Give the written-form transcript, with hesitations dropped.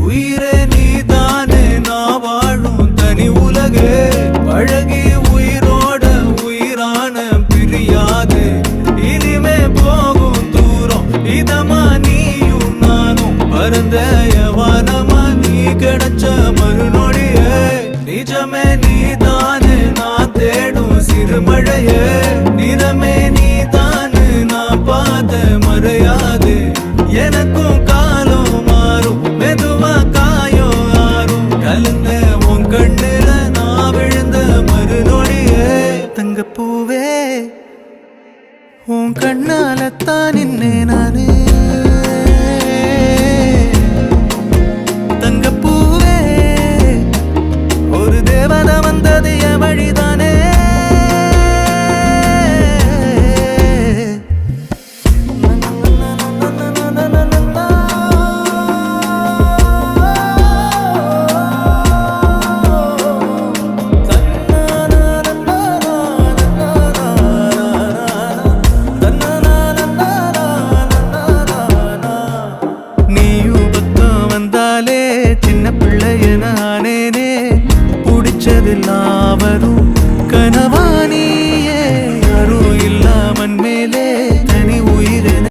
உயிரே நீதானே நான் வாழும் தனி உலகே பழகி உயிரோட உயிரான பிரியாது இனிமே போகும் தூரம் இதமா நீயும் நானும் பரந்த யவானமா நீ கிடைச்ச மறுநொடியே நிஜமே நீதானே நான் தேடும் சிறுமழையே நிறமே நீதானே நான் பார்த்த மறையாது எனக்கும் காலம் மாறும் மெதுவா காயம் ஆறும் கலந்த உன் கண்ணுல நான் விழுந்த மறுநொடியே தங்கப்பூவே உன் கண்ணாலத்தான் நின்னே நானே தங்கப்பூவே ஒரு தேவதை வந்தது என் வழிதானே சின்ன பிள்ளைய நானேனே பிடிச்சதெல்லாம் வரும் கன